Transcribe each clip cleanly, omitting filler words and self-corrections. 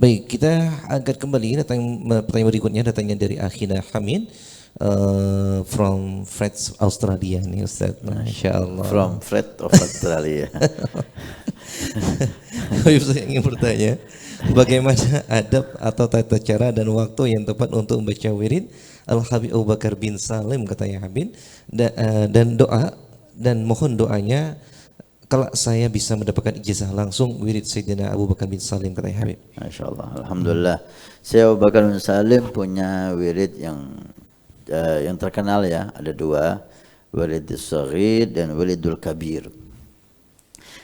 Baik, kita angkat kembali pertanyaan berikutnya datangnya dari Akhina Hamid from Fred Australia nih Ustaz. Masya Allah. From Fred of Australia. Saya ingin bertanya, bagaimana adab atau tata cara dan waktu yang tepat untuk membaca wirid Al-Habib Abu Bakar bin Salim katanya Habib, dan doa dan mohon doanya kalau saya bisa mendapatkan ijazah langsung wirid Sayyidina Abu Bakar bin Salim katanya Habib. Masya Allah, Alhamdulillah. Saya Abu Bakar bin Salim punya wirid yang terkenal ya, ada dua, wiridul saghir dan wiridul kabir.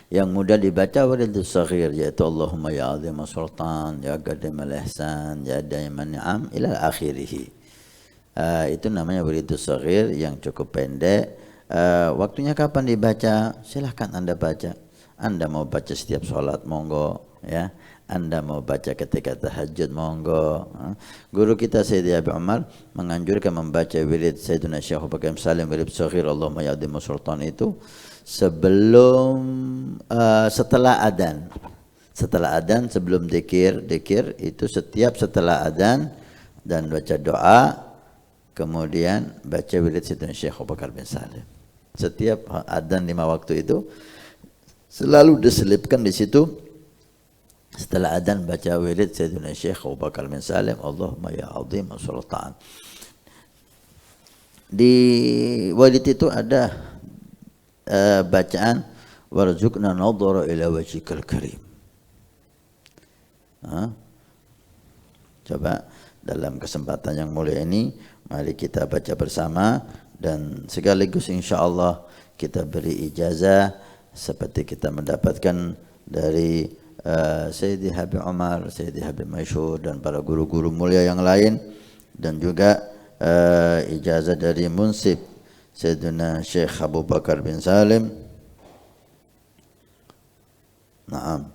Yang mudah dibaca wiridul saghir yaitu Allahumma ya azim sultan ya qadim al-ihsan ya daiman ni'am ila akhirih. Itu namanya wiridul saghir yang cukup pendek. Waktunya kapan dibaca? Silahkan Anda baca. Anda mau baca setiap sholat, monggo ya. Anda mau baca ketika tahajud, monggo. Guru kita Sayyidi Abi Umar menganjurkan membaca wirid Sayyidina Syekh Abu Bakar Salim wirid saghir Allahumma ya azim sultan itu sebelum setelah adzan. Setelah adzan, sebelum dzikir itu setiap setelah adzan dan baca doa, kemudian baca wirid Sayyidina Syekh Abu Bakar bin Salim. Setiap adzan 5 waktu itu selalu diselipkan di situ. Setelah adzan baca wirid Sayyidina Syekh Abu Bakar bin Salim Allahumma ya azim sultan. Di wirid itu ada bacaan warzuqna nadhara ila wajhikal karim. Coba dalam kesempatan yang mulia ini mari kita baca bersama dan sekaligus insyaallah kita beri ijazah seperti kita mendapatkan dari Sayyidi Habib Umar, Sayyidi Habib Masyhur dan para guru-guru mulia yang lain, dan juga ijazah dari Munsib Sayyidina Syekh Abu Bakar bin Salim. Naam.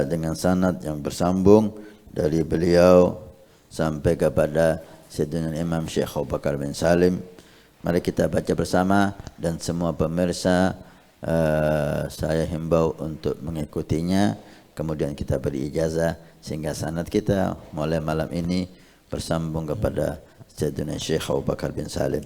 Dengan sanad yang bersambung dari beliau sampai kepada Sayyidina Imam Syekh Abu Bakar bin Salim. Mari kita baca bersama dan semua pemirsa saya himbau untuk mengikutinya. Kemudian kita beri ijazah sehingga sanad kita mulai malam ini bersambung kepada Sayyidina Syekh Abu Bakar bin Salim.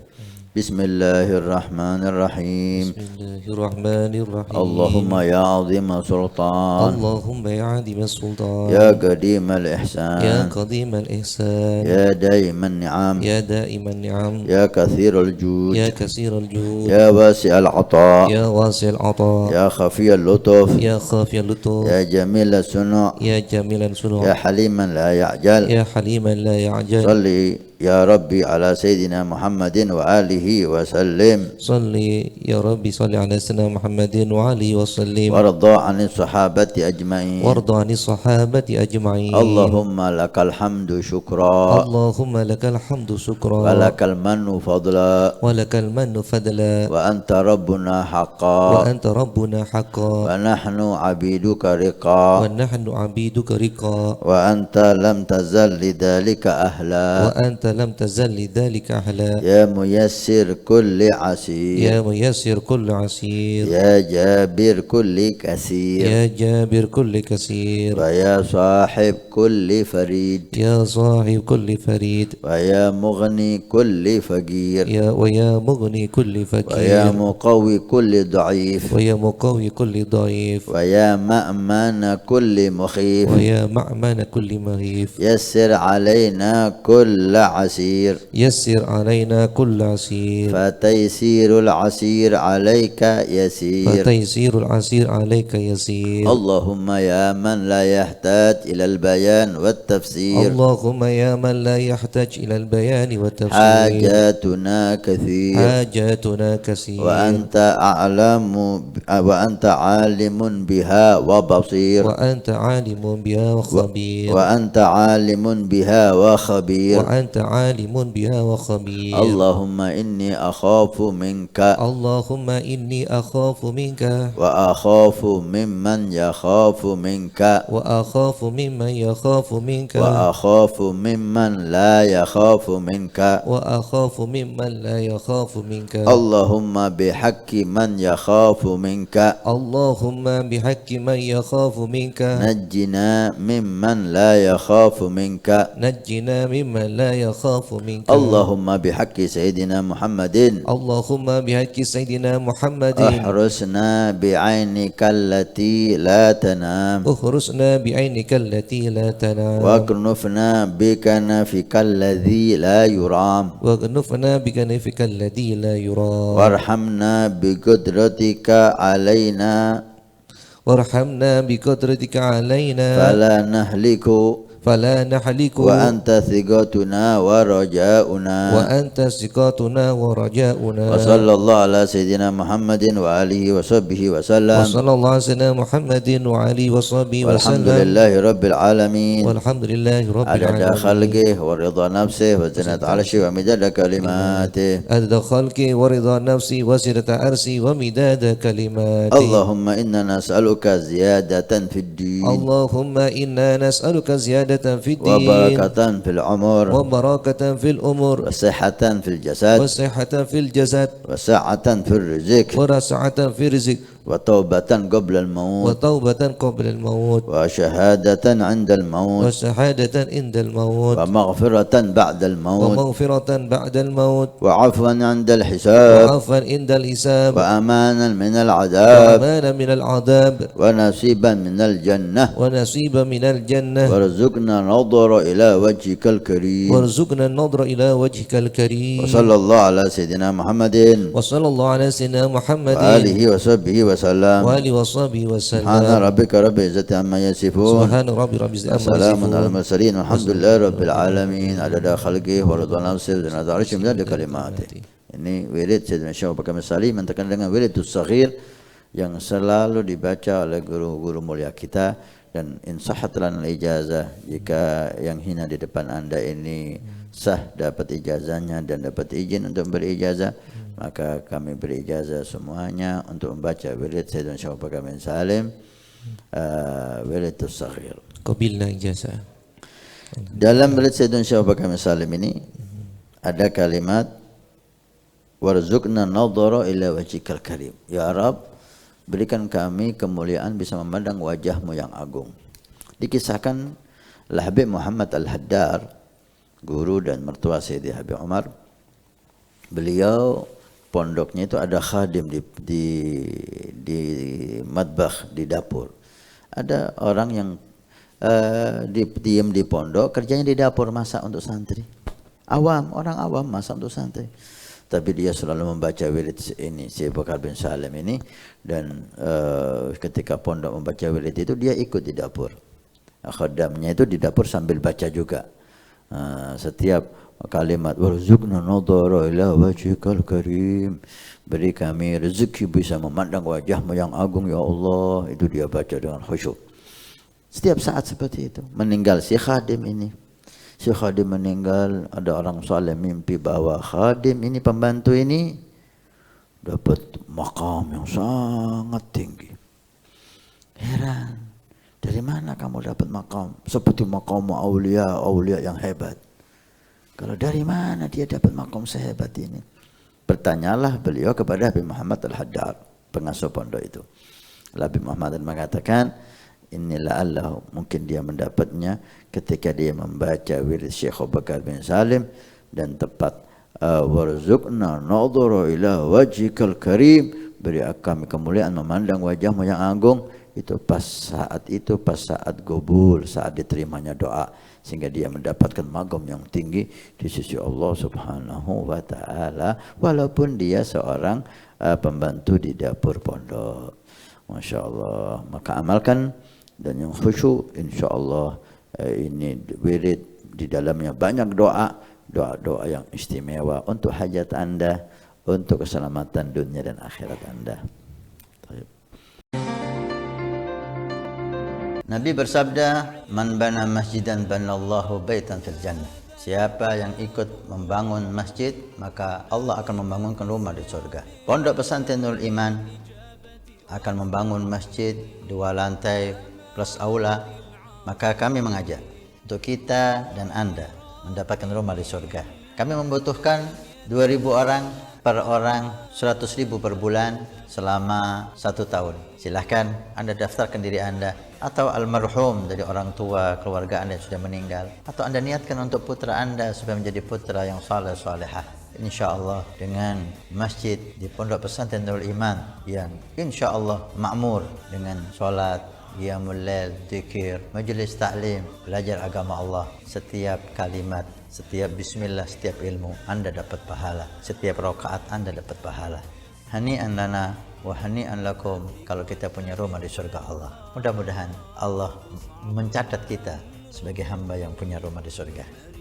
Bismillahirrahmanirrahim. Bismillahirrahmanirrahim. Allahumma ya azim sultan. Allahumma ya azim sultan. Ya qadim al-ihsan. Ya qadim al-ihsan. Ya daiman ni'am. Ya daiman ni'am. Ya kathir al-jud. Ya kasir al-jud. Ya wasi al-ata. Ya wasi al-ata. Ya khafi al-lutuf. Ya khafi al-lutuf. Ya jamil al-sunu'. Ya jamilan sunu'. Ya haliman la ya'jal. Ya haliman la ya'jal. Salli ya Rabbi ala Sayyidina Muhammadin wa alihi wa sallim. Salli ya Rabbi salli ala Sayyidina Muhammadin wa alihi wa sallim. Warda ani sahabati ajma'in. Warda ani sahabati ajma'in. Allahumma lakal hamdu syukra. Allahumma lakal hamdu syukra. Wa lakal mannu fadla. Wa lakal mannu fadla. Wa anta rabbuna Wa haqqa. anta rabbuna haqqan. Wa nahnu abiduka riqa. Wa nahnu abiduka riqa. Wa anta lam tazal lidhalika ahla. Wa anta lam tazal lidhalika ahla. Ya muyassir kulli asir. Ya muyassir kulli asir. Ya jabir kulli kasir. Ya jabir kulli kasir. Wa ya sahib kulli farid. Ya sahib kulli farid. Wa ya mughni kulli faqir. Ya wa ya mughni kulli Wa ya fakir. muqawi kulli da'if. Wa ya muqawi kulli dhaif. Wa ya ma'mana kulli mukhif. Wa ya ma'mana kulli maghif. Yassir alayna kulla asir. Yassir alaina kulli asir. Fataysirul asir alayka yasir. Fataysirul asir alaika yasir. Allahumma ya man la yahtaj ila al-bayan wat tafsir. Allahumma ya man la yahtaj ila al-bayan wa tafsir. Hajatuna kathir. Hajatuna kasir. Wa anta a'lamu wa anta alimun biha wa basir. Wa anta alimun biha wa khabir. Wa anta alimun biha wa khabir. Wa anta عالم بها وخبير اللهم إني أخاف منك اللهم إني أخاف منك وأخاف ممن يخاف منك وأخاف ممن يخاف منك وأخاف ممن لا يخاف منك وأخاف ممن لا يخاف منك اللهم بحق من يخاف منك اللهم بحق من يخاف منك نجنا ممن لا يخاف منك نجنا ممن لا يخاف منك اللهم بحق سيدنا محمد اللهم بحق سيدنا محمد احرسنا بعينك التي لا تنام احرسنا بعينك التي لا تنام واكنفنا بكنفك الذي لا يرام واغنفنا بكنفك الذي لا يرام وارحمنا بقدرتك علينا وارحمنا بقدرتك علينا فلا نهلك وأنت ثقتنا ورجاؤنا وأنت ثقتنا ورجاؤنا وصلى الله على سيدنا محمد وآله وصحبه وسلم وصلى الله على سيدنا محمد وعلى وصحبه والحمد وسلم لله رب العالمين والحمد لله رب عدد العالمين خلقه ورضا نفسه وزنة عرشه ومداد كلماته عدد خلقي ورضا نفسي وزنة عرشي ومداد كلماتي اللهم إنا نسألك زيادة في الدين اللهم إنا نسألك زيادة في الدين وبركة في العمر وبركة في الأمور وصحة في الجسد وصحة في الجسد وسعة في الرزق ورسعة في الرزق وتوبة قبل الموت وتوبة قبل الموت وشهادة عند الموت وشهادة عند الموت ومغفرة بعد الموت ومغفرة بعد الموت وعفوا عند الحساب وعفوا عند الحساب وأمانا من العذاب وأمانا من العذاب ونصيبا من الجنة ونصيبا من الجنة وارزقنا نظر إلى وجهك الكريم وارزقنا النظر إلى وجهك الكريم وصلى الله على سيدنا محمد وصلى الله على سيدنا محمد وآله وصحبه وسلم وآله وصحبه وسلم سبحان ربك رب العزة عما يصفون سبحان ربي رب العزة عما وسلام على يصفون المرسلين والحمد لله رب العالمين عدد خلقه ورضا نفسه وزنة عرشه ومداد كلماته. Ini wirid Sayyidina Syekh Abu Bakar Sali mentekan dengan wiridus saghir yang selalu dibaca oleh guru-guru mulia kita, dan insahat lana ijazah, jika yang hina di depan anda ini sah dapat ijazahnya dan dapat izin untuk beri ijazah, maka kami beri ijazah semuanya untuk membaca wirid Sayyidina Syekh Abu Bakar bin Salim wiridus saghir. Qabilna ijazah. Dalam wirid Sayyidina Syekh Abu Bakar bin Salim ini ada kalimat warzuqna nadhara ila wajhikal karim. Ya Rabb, berikan kami kemuliaan bisa memandang wajahmu yang agung. Dikisahkan Habib Muhammad Al-Haddar, guru dan mertua Sayyidi Habib Umar, beliau pondoknya itu ada khadim di matbakh, di dapur. Ada orang yang diam di pondok, kerjanya di dapur, masak untuk santri. Awam, orang awam masak untuk santri. Tapi dia selalu membaca wirid ini, Syekh Abu Bakar bin Salim ini, dan ketika pondok membaca wirid itu dia ikut di dapur. Khadamnya itu di dapur sambil baca juga. Setiap kalimat warzuqna nadhara ila wajhikal karim, beri kami rezeki bisa memandang wajahmu yang agung ya Allah, itu dia baca dengan khusyuk. Setiap saat seperti itu. Meninggal si khadim ini, si khadim meninggal, ada orang saleh mimpi bahwa khadim ini, pembantu ini dapat makam yang sangat tinggi. Heran, dari mana kamu dapat makam seperti makam aulia yang hebat? Kalau dari mana dia dapat makam sehebat ini? Bertanyalah beliau kepada Habib Muhammad Al-Haddar, pengasuh pondok itu. Habib Muhammad mengatakan, inilah Allah, mungkin dia mendapatnya ketika dia membaca wirid Syekh Abu Bakar bin Salim, dan tepat warzuqna nadhara ila wajhikal karim, beri kami kemuliaan memandang wajahmu yang agung. Itu pas saat gobul, saat diterimanya doa, sehingga dia mendapatkan magam yang tinggi di sisi Allah Subhanahu wa taala, walaupun dia seorang pembantu di dapur pondok. Masya Allah. Maka amalkan dan yang khusyuk, insya Allah ini wirid di dalamnya banyak doa yang istimewa untuk hajat anda, untuk keselamatan dunia dan akhirat anda. Nabi bersabda, man bana masjidan banallahu baitan fil jannah. Siapa yang ikut membangun masjid, maka Allah akan membangunkan rumah di surga. Pondok Pesantren Nurul Iman akan membangun masjid 2 lantai plus aula. Maka kami mengajak untuk kita dan Anda mendapatkan rumah di surga. Kami membutuhkan 2.000 orang, per orang 100.000 per bulan selama 1 tahun. Silahkan Anda daftarkan diri Anda atau almarhum dari orang tua keluarga Anda yang sudah meninggal, atau Anda niatkan untuk putra Anda supaya menjadi putra yang saleh salehah. InsyaAllah dengan masjid di Pondok Pesantren Nurul Iman yang insyaAllah makmur dengan sholat, qiyamul lail, zikir, majelis taklim, belajar agama Allah. Setiap kalimat, setiap bismillah, setiap ilmu Anda dapat pahala. Setiap rakaat Anda dapat pahala. Hani'an lana wa hani'an lakum kalau kita punya rumah di surga Allah. Mudah-mudahan Allah mencatat kita sebagai hamba yang punya rumah di surga.